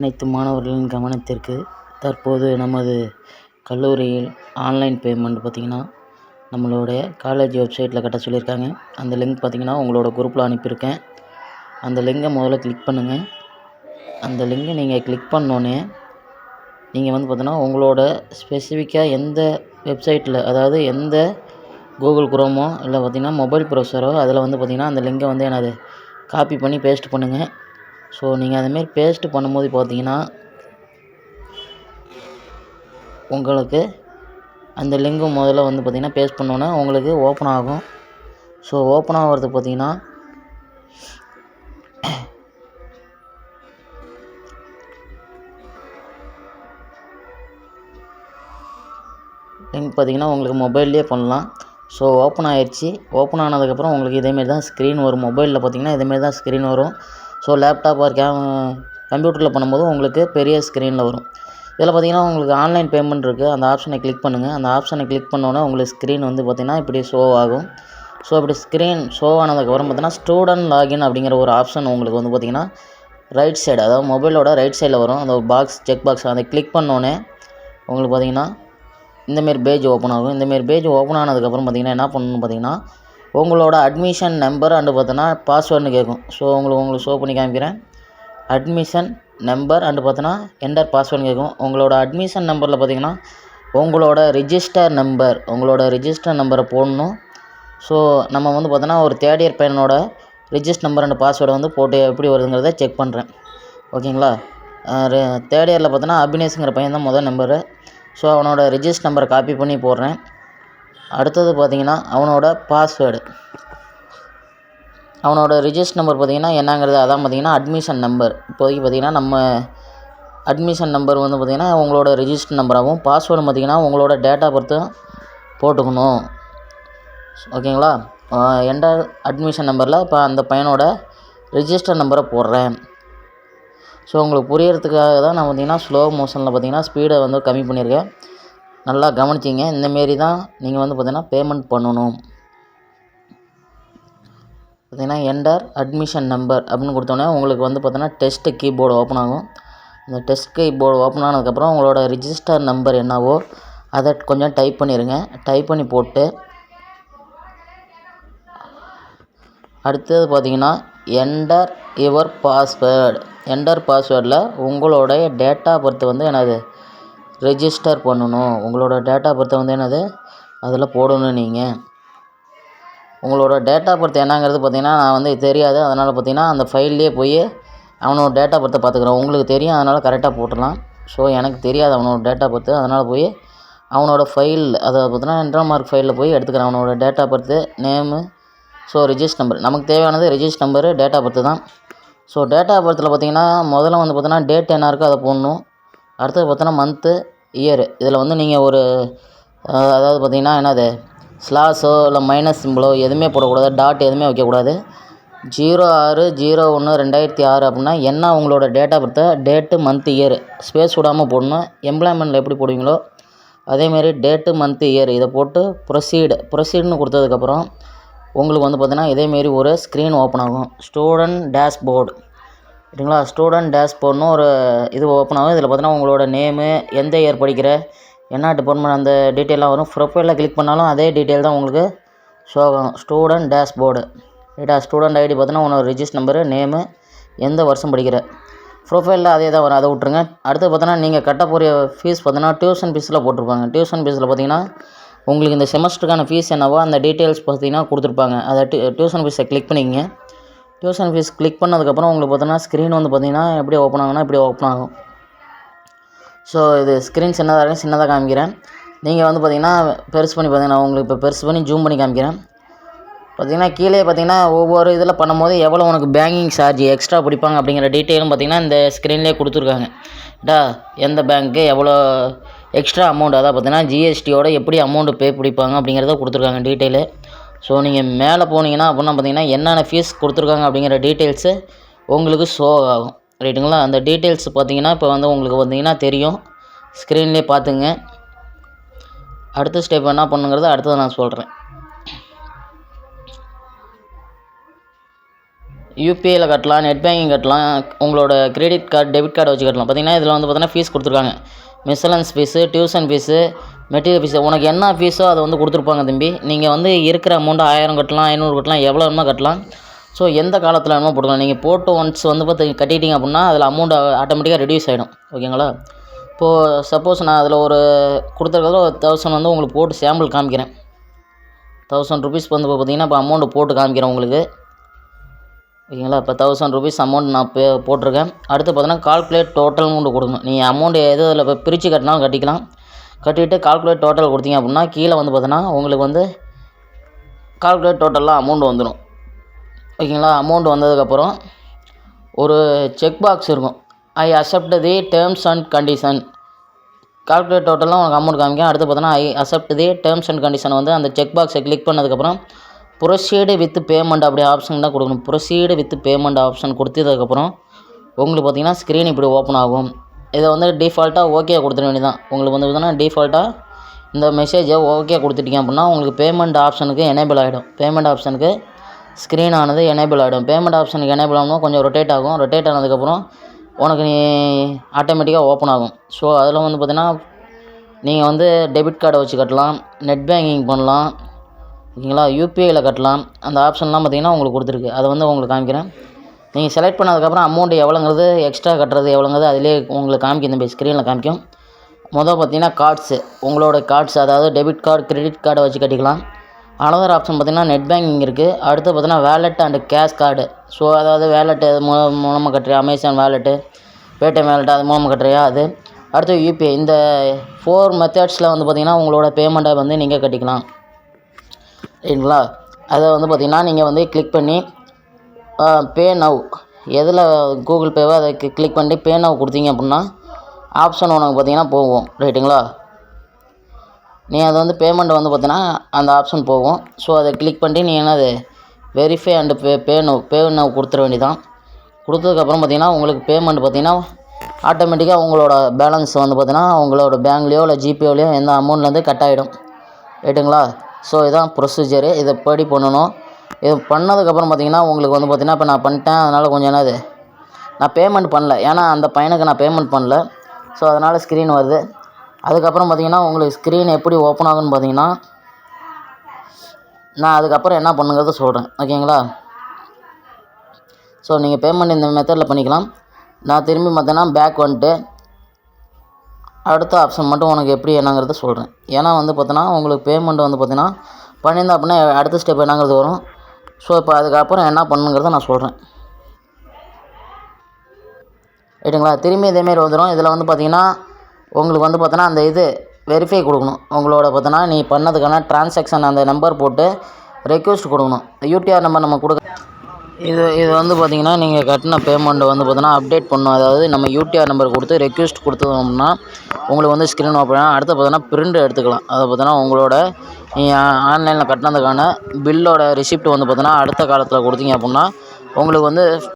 அனைத்து மாணவர்களின் கவனத்திற்கு தற்போது நமது கல்லூரியில் ஆன்லைன் பேமெண்ட் பார்த்திங்கன்னா நம்மளுடைய காலேஜ் வெப்சைட்டில் கட்ட சொல்லியிருக்காங்க. அந்த லிங்க் பார்த்திங்கன்னா உங்களோட குரூப்பில் அனுப்பியிருக்கேன். அந்த லிங்கை முதல்ல கிளிக் பண்ணுங்கள். அந்த லிங்கை நீங்கள் கிளிக் பண்ணோன்னே நீங்கள் பார்த்தீங்கன்னா உங்களோட ஸ்பெசிஃபிக்காக எந்த வெப்சைட்டில், அதாவது எந்த கூகுள் குரோமோ இல்லை பார்த்திங்கன்னா மொபைல் ப்ரௌசரோ அதில் பார்த்திங்கன்னா அந்த லிங்கை என்னது காப்பி பண்ணி பேஸ்ட் பண்ணுங்கள். ஸோ நீங்கள் அதுமாரி பேஸ்ட் பண்ணும்போது பார்த்தீங்கன்னா உங்களுக்கு அந்த லிங்கு முதல்ல பார்த்திங்கன்னா பேஸ்ட் பண்ணோன்னே உங்களுக்கு ஓப்பன் ஆகும். ஸோ ஓப்பன் ஆகிறது பார்த்திங்கன்னா லிங்க் பார்த்திங்கன்னா உங்களுக்கு மொபைல்லே பண்ணலாம். ஸோ ஓப்பன் ஆயிடுச்சு. ஓப்பன் ஆனதுக்கப்புறம் உங்களுக்கு இதேமாரி தான் ஸ்க்ரீன் வரும். மொபைலில் பார்த்திங்கன்னா இதேமாரி தான் ஸ்க்ரீன் வரும். ஸோ லேப்டாப் ஒரு கம்ப்யூட்டரில் பண்ணும்போது உங்களுக்கு பெரிய ஸ்க்ரீனில் வரும். இதில் பார்த்திங்கன்னா உங்களுக்கு ஆன்லைன் பேமெண்ட் இருக்குது. அந்த ஆப்ஷனை கிளிக் பண்ணுங்கள். அந்த ஆப்ஷனை கிளிக் பண்ணோன்னே உங்களுக்கு ஸ்க்ரீன் பார்த்திங்கன்னா இப்படி ஷோ ஆகும். ஸோ இப்படி ஸ்க்ரீன் ஷோ ஆனதுக்கப்புறம் பார்த்திங்கன்னா ஸ்டூடெண்ட் லாகின் அப்படிங்கிற ஒரு ஆப்ஷன் உங்களுக்கு பார்த்திங்கன்னா ரைட் சைடு, அதாவது மொபைலோட ரைட் சைடில் வரும். அந்த பாக்ஸ் செக் பாக்ஸ் அதை கிளிக் பண்ணோன்னே உங்களுக்கு பார்த்திங்கன்னா இந்தமாரி பேஜ் ஓப்பன் ஆகும். இந்தமாரி பேஜ் ஓப்பன் ஆனதுக்கப்புறம் பார்த்திங்கன்னா என்ன பண்ணணும்னு பார்த்திங்கன்னா உங்களோட அட்மிஷன் நம்பர் அண்டு பார்த்தோன்னா பாஸ்வேர்டுன்னு கேட்கும். ஸோ உங்களுக்கு ஷோ பண்ணி காமிக்கிறேன். அட்மிஷன் நம்பர் அண்டு பார்த்தோன்னா என்டர் பாஸ்வேர்டுன்னு கேட்கும். உங்களோட அட்மிஷன் நம்பரில் பார்த்திங்கன்னா உங்களோட ரிஜிஸ்டர் நம்பரை போடணும். ஸோ நம்ம பார்த்தோன்னா ஒரு தேர்ட் இயர் பையனோட ரிஜிஸ்டர் நம்பர் அண்டு பாஸ்வேர்டை போட்டு எப்படி வருதுங்கிறத செக் பண்ணுறேன். ஓகேங்களா? தேர்ட் இயரில் பார்த்தோன்னா அபினேஷுங்கிற பையன் தான் முதல் நம்பரு. ஸோ அவனோட ரிஜிஸ்டர் நம்பரை காப்பி பண்ணி போடுறேன். அடுத்தது பார்த்திங்கன்னா அவனோட பாஸ்வேர்டு, அவனோட ரிஜிஸ்டர் நம்பர் பார்த்திங்கன்னா என்னங்கிறது அதான் பார்த்திங்கன்னா அட்மிஷன் நம்பர். இப்போதைக்கு பார்த்திங்கன்னா நம்ம அட்மிஷன் நம்பர் பார்த்திங்கன்னா உங்களோட ரிஜிஸ்டர் நம்பராகவும், பாஸ்வேர்டு பார்த்திங்கன்னா உங்களோட டேட் ஆஃப் பர்த்தும் போட்டுக்கணும். ஓகேங்களா? என்டர் அட்மிஷன் நம்பரில் இப்போ அந்த பையனோட ரிஜிஸ்டர் நம்பரை போடுறேன். ஸோ உங்களுக்கு புரியறதுக்காக தான் நான் பார்த்திங்கன்னா ஸ்லோ மோஷனில் பார்த்திங்கன்னா ஸ்பீடை கம்மி பண்ணியிருக்கேன். நல்லா கவனிச்சிங்க. இந்தமாரி தான் நீங்கள் பார்த்திங்கன்னா பேமெண்ட் பண்ணணும். பார்த்திங்கன்னா என்டர் அட்மிஷன் நம்பர் அப்படின்னு கொடுத்தோன்னே உங்களுக்கு பார்த்தோன்னா டெஸ்ட் கீபோர்டு ஓப்பன் ஆகும். இந்த டெஸ்ட் கீபோர்டு ஓப்பன் ஆனதுக்கப்புறம் உங்களோட ரிஜிஸ்டர் நம்பர் என்னவோ அதை கொஞ்சம் டைப் பண்ணிடுங்க. டைப் பண்ணி போட்டு அடுத்தது பார்த்திங்கன்னா என்டர் யுவர் பாஸ்வேர்டு. என்டர் பாஸ்வேர்டில் உங்களுடைய டேட் ஆஃப் பர்த் என்னது ரெஜிஸ்டர் பண்ணணும். உங்களோட டேட் ஆஃப் பர்த்தை என்னது அதில் போடணும். நீங்கள் உங்களோட டேட் ஆஃப் பர்த் என்னங்கிறது பார்த்திங்கன்னா நான் தெரியாது. அதனால் பார்த்திங்கன்னா அந்த ஃபைல்லையே போய் அவனோட டேட் ஆஃப் பர்த்தை பார்த்துக்குறேன். உங்களுக்கு தெரியும், அதனால் கரெக்டாக போட்டுடலாம். ஸோ எனக்கு தெரியாது அவனோட டேட் ஆஃப் பர்த்து. அதனால் போய் அவனோட ஃபைல் அதை பார்த்திங்கன்னா என்ட்ரா மார்க் ஃபைலில் போய் எடுத்துக்கிறேன். அவனோட date of birth, name, so register number. நமக்கு தேவையானது register number, date of birth தான். ஸோ டேட் ஆஃப் பர்த்தில் பார்த்திங்கன்னா முதல்ல பார்த்தோன்னா டேட் என்ன இருக்கோ அதை போடணும். அடுத்தது பார்த்தோன்னா மந்த்து, இயரு. இதில் நீங்கள் ஒரு அதாவது பார்த்திங்கன்னா என்னது ஸ்லாஸோ இல்லை மைனஸ் சிம்பிளோ எதுவுமே போடக்கூடாது. டாட் எதுவுமே வைக்கக்கூடாது. 06/01/2006 அப்படின்னா என்ன உங்களோட டேட் ஆஃப் பர்த்தை டேட்டு மந்த்து இயரு ஸ்பேஸ் விடாமல் போடணும். எம்ப்ளாய்மெண்ட்டில் எப்படி போடுவீங்களோ அதேமாரி டேட்டு மந்த்து இயர் இதை போட்டு ப்ரொசீடுன்னு கொடுத்ததுக்கப்புறம் உங்களுக்கு பார்த்தீங்கன்னா இதேமாரி ஒரு ஸ்க்ரீன் ஓப்பன் ஆகும். Student dashboard. சரிங்களா? ஸ்டூடெண்ட் டேஷ்போர்ட்னு ஒரு இது ஓப்பன் ஆகும். இதில் பார்த்தீங்கன்னா உங்களோட நேமு, எந்த இயர் படிக்கிற, என்ன டிபார்ட்மெண்ட், அந்த டீட்டெயிலாக வரும். ப்ரொஃபைலில் கிளிக் பண்ணாலும் அதே டீட்டெயில் தான் உங்களுக்கு ஷோ ஆகும். Student dashboard. ரைட்டா? ஸ்டூடெண்ட் ஐடி பார்த்தீங்கன்னா உன்னோட ரிஜிஸ்டர் நம்பரு, நேமு, எந்த வருஷம் படிக்கிற. ப்ரொஃபைலில் அதே தான் வரும், அதை விட்ருங்க. அடுத்து பார்த்தோன்னா நீங்கள் கட்ட போகிற ஃபீஸ் பார்த்தீங்கன்னா டியூஷன் ஃபீஸில் போட்டிருப்பாங்க. டியூஷன் ஃபீஸில் பார்த்தீங்கன்னா உங்களுக்கு இந்த செமஸ்டருக்கான ஃபீஸ் என்னவோ அந்த டீட்டெயில்ஸ் பார்த்தீங்கன்னா கொடுத்துருப்பாங்க. அதை டியூஷன் ஃபீஸை கிளிக் பண்ணிக்கங்க. டியூஷன் ஃபீஸ் கிளிக் பண்ணதுக்கப்புறம் உங்களுக்கு பார்த்தோன்னா ஸ்க்ரீன் பார்த்தீங்கன்னா எப்படி ஓப்பன் ஆகும்னா இப்படி ஓப்பன் ஆகும். ஸோ இது ஸ்க்ரீன் சின்னதாக காமிக்கிறேன். நீங்கள் பார்த்தீங்கன்னா பெருசு பண்ணி பார்த்தீங்கன்னா உங்களுக்கு இப்போ பெருசு பண்ணி ஜூம் பண்ணி காமிக்கிறேன். பார்த்திங்கன்னா கீழே பார்த்திங்கன்னா ஒவ்வொரு இதில் பண்ணும்போது எவ்வளோ உனக்கு பேங்கிங் சார்ஜ் எக்ஸ்ட்ரா பிடிப்பாங்க அப்படிங்கிற டீட்டெயிலும் பார்த்திங்கன்னா இந்த ஸ்க்ரீன்லேயே கொடுத்துருக்காங்க. எந்த பேங்க்கு எவ்வளோ எக்ஸ்ட்ரா அமௌண்ட், அதாவது பார்த்திங்கன்னா ஜிஎஸ்டியோட எப்படி அமௌண்ட்டு பே பிடிப்பாங்க அப்படிங்கிறத கொடுத்துருக்காங்க டீட்டெயிலு. ஸோ நீங்கள் மேலே போனீங்கன்னா அப்படின்னா பார்த்திங்கன்னா என்னென்ன ஃபீஸ் கொடுத்துருக்காங்க அப்படிங்கிற டீட்டெயில்ஸு உங்களுக்கு ஷோ ஆகும். ரைட்டுங்களா? அந்த டீட்டெயில்ஸ் பார்த்திங்கன்னா இப்போ உங்களுக்கு பார்த்திங்கன்னா தெரியும். ஸ்க்ரீன்லேயே பார்த்துங்க. அடுத்த ஸ்டெப் என்ன பண்ணுங்கிறத அடுத்தது நான் சொல்கிறேன். யூபிஐயில் கட்டலாம், நெட் பேங்கிங் கட்டலாம், உங்களோட கிரெடிட் கார்டு, டெபிட் கார்டை வச்சு கட்டலாம். பார்த்தீங்கன்னா இதில் வந்து பார்த்தீங்கன்னா ஃபீஸ் கொடுத்துருக்காங்க. Miscellaneous fees, tuition fees, material fees. உனக்கு என்ன ஃபீஸோ அதை வந்து கொடுத்துருப்பாங்க தம்பி. நீங்கள் வந்து இருக்கிற அமௌண்ட்டு 1000 கட்டலாம், 500 கட்டலாம், எவ்வளோ வேணுமோ கட்டலாம். ஸோ எந்த காலத்தில் வேணுமோ போட்டுக்கலாம். நீங்கள் போட்டு ஒன்ஸ் வந்து கட்டிட்டீங்க அப்படின்னா அதில் அமௌண்ட் ஆட்டோமேட்டிக்காக ரெடியூஸ் ஆகிடும். ஓகேங்களா? இப்போது சப்போஸ் நான் அதில் ஒரு கொடுத்துருக்கிறதுல ஒரு 1000 வந்து உங்களுக்கு போட்டு சாம்பிள் காமிக்கிறேன். 1000 ருபீஸ் வந்து பார்த்தீங்கன்னா இப்போ அமௌண்ட்டு போட்டு காமிக்கிறேன் உங்களுக்கு. ஓகேங்களா? இப்போ 1000 ருபீஸ் அமௌண்ட் நான் போட்டிருக்கேன். அடுத்து பார்த்தீங்கன்னா கால்குலேட் டோட்டல்னு ஒன்று கொடுக்கணும். நீங்கள் அமௌண்ட்டு எது அதில் இப்போ பிரித்து கட்டினாலும் கட்டிக்கலாம். கட்டிவிட்டு கால்குலேட் டோட்டல் கொடுத்தீங்க அப்படின்னா கீழே வந்து பார்த்தீங்கன்னா உங்களுக்கு வந்து கால்குலேட் டோட்டல்லாம் அமௌண்ட் வந்துடும். ஓகேங்களா? அமௌண்ட் வந்ததுக்கப்புறம் ஒரு செக் பாக்ஸ் இருக்கும். I accept the terms and condition. Calculate டோட்டல்லாம் உனக்கு அமௌண்ட் காமிக்கும். அடுத்து பார்த்தோன்னா I accept the terms and condition வந்து அந்த செக் பாக்ஸை கிளிக் பண்ணதுக்கப்புறம் ப்ரொசீடு வித் பேமெண்ட் அப்படி ஆப்ஷன் தான் கொடுக்கணும். ப்ரொசீடு வித் பேமெண்ட் ஆப்ஷன் கொடுத்ததுக்கப்புறம் உங்களுக்கு பார்த்தீங்கன்னா ஸ்க்ரீன் இப்படி ஓப்பன் ஆகும். இதை வந்து டிஃபால்ட்டாக ஓகே கொடுத்துட வேண்டியதான். உங்களுக்கு வந்து பார்த்தீங்கன்னா டிஃபால்ட்டாக இந்த மெசேஜை ஓகே கொடுத்துட்டீங்க அப்படின்னா உங்களுக்கு பேமெண்ட் ஆப்ஷனுக்கு எனேபிள் ஆகிடும். பேமெண்ட் ஆப்ஷனுக்கு ஸ்க்ரீன் ஆனது எனேபிள் ஆகிடும். பேமெண்ட் ஆப்ஷனுக்கு எனேபிள் ஆகணும், கொஞ்சம் ரொட்டேட் ஆகும். ரொட்டேட் ஆனதுக்கப்புறம் உனக்கு நீ ஆட்டோமேட்டிக்காக ஓப்பன் ஆகும். ஸோ அதில் வந்து பார்த்தீங்கன்னா நீங்கள் வந்து டெபிட் கார்டை வச்சு கட்டலாம், நெட் பேங்கிங் பண்ணலாம். ஓகேங்களா? யூபிஐயில் கட்டலாம். அந்த ஆப்ஷன்லாம் பார்த்தீங்கன்னா உங்களுக்கு கொடுத்துருக்கு. அதை வந்து உங்களுக்கு காமிக்கிறேன். நீங்கள் செலக்ட் பண்ணதுக்கப்புறம் அமௌண்ட் எவ்வளோங்கிறது, எக்ஸ்ட்ரா கட்டுறது எவ்வளோங்கிறது அதிலே உங்களுக்கு காமிக்கும். இந்த ஸ்க்ரீனில் காமிக்கும். பார்த்தீங்கன்னா கார்ட்ஸு, உங்களோட கார்ட்ஸ், அதாவது டெபிட் கார்டு, கிரெடிட் கார்டை வச்சு கட்டிக்கலாம். அனதர் ஆப்ஷன் பார்த்தீங்கன்னா நெட் பேங்கிங் இருக்குது. அடுத்து பார்த்தீங்கன்னா wallet and cash card. So அதாவது வேலெட்டு மூலமாக கட்டுறியா, அமேசான் வேலெட்டு, பேடிஎம் வேலெட்டு அது மூலமாக கட்டுறியா அது. அடுத்து யூபிஐ. இந்த 4 மெத்தட்ஸில் வந்து பார்த்திங்கன்னா உங்களோட பேமெண்ட்டை வந்து நீங்கள் கட்டிக்கலாம். சரிங்களா? அதை வந்து பார்த்திங்கன்னா நீங்கள் வந்து கிளிக் பண்ணி பே நவ், எதில் கூகுள் பேவோ அதை கிளிக் பண்ணி பே நவ் கொடுத்தீங்க அப்படின்னா ஆப்ஷன் உனக்கு பார்த்திங்கன்னா போகும். ரைட்டுங்களா? நீ அதை வந்து பேமெண்ட் வந்து பார்த்தீங்கன்னா அந்த ஆப்ஷன் போகும். ஸோ அதை கிளிக் பண்ணி நீ என்னது வெரிஃபை அண்டு பே நவ் கொடுத்துட வேண்டியதான். கொடுத்ததுக்கப்புறம் பார்த்திங்கன்னா உங்களுக்கு பேமெண்ட் பார்த்திங்கன்னா ஆட்டோமேட்டிக்காக உங்களோட பேலன்ஸ் வந்து பார்த்திங்கன்னா உங்களோட பேங்க்லேயோ இல்லை ஜிபேலையோ எந்த அமௌண்ட்லேருந்து கட் ஆகிடும். ரைட்டுங்களா? ஸோ இதுதான் ப்ரொசீஜரு. இதை படி பண்ணணும். இது பண்ணதுக்கப்புறம் பார்த்திங்கன்னா உங்களுக்கு வந்து பார்த்திங்கன்னா இப்போ நான் பண்ணிட்டேன். அதனால் கொஞ்சம் என்னது நான் பேமெண்ட் பண்ணல, ஏன்னா அந்த பையனுக்கு நான் பேமெண்ட் பண்ணல. ஸோ அதனால் ஸ்க்ரீன் வருது. அதுக்கப்புறம் பார்த்திங்கன்னா உங்களுக்கு ஸ்க்ரீன் எப்படி ஓப்பன் ஆகுன்னு பார்த்திங்கன்னா நான் அதுக்கப்புறம் என்ன பண்ணுங்கிறத சொல்கிறேன். ஓகேங்களா? ஸோ நீங்கள் பேமெண்ட் இந்த மெத்தடில் பண்ணிக்கலாம். நான் திரும்பி பார்த்தீங்கன்னா பேக் வந்துட்டு அடுத்த ஆப்ஷன் மட்டும் உனக்கு எப்படி என்னங்கிறத சொல்கிறேன். ஏன்னா வந்து பார்த்தீங்கன்னா உங்களுக்கு பேமெண்ட் வந்து பார்த்தீங்கன்னா பண்ணியிருந்தா அப்படின்னா அடுத்த ஸ்டெப் என்னங்கிறது வரும். ஸோ இப்போ அதுக்கப்புறம் என்ன பண்ணுங்கிறத நான் சொல்கிறேன். ரைட்டுங்களா? திரும்பி இதேமாரி வந்துடும். இதில் வந்து பார்த்திங்கன்னா உங்களுக்கு வந்து பார்த்தோன்னா அந்த இது வெரிஃபை கொடுக்கணும். உங்களோட பார்த்தோன்னா நீ பண்ணதுக்கான ட்ரான்சாக்ஷன் அந்த நம்பர் போட்டு ரெக்வெஸ்ட் கொடுக்கணும். யூடிஆர் நம்பர் நம்ம கொடுக்க இது வந்து பார்த்திங்கன்னா நீங்கள் கட்டின பேமெண்ட்டை வந்து பார்த்தோன்னா அப்டேட் பண்ணணும். அதாவது நம்ம யூடிஆர் நம்பர் கொடுத்து ரெக்வெஸ்ட் கொடுத்தோம்னா உங்களுக்கு வந்து ஸ்க்ரீன் ஓப்பன் ஆகும். அடுத்து பார்த்தோன்னா பிரிண்ட் எடுத்துக்கலாம். அதை பார்த்தோன்னா உங்களோட நீங்கள் ஆன்லைனில் கட்டினதுக்கான பில்லோட ரிசிப்ட் வந்து பார்த்தோன்னா அடுத்த காலத்தில் கொடுத்தீங்க அப்படின்னா உங்களுக்கு வந்து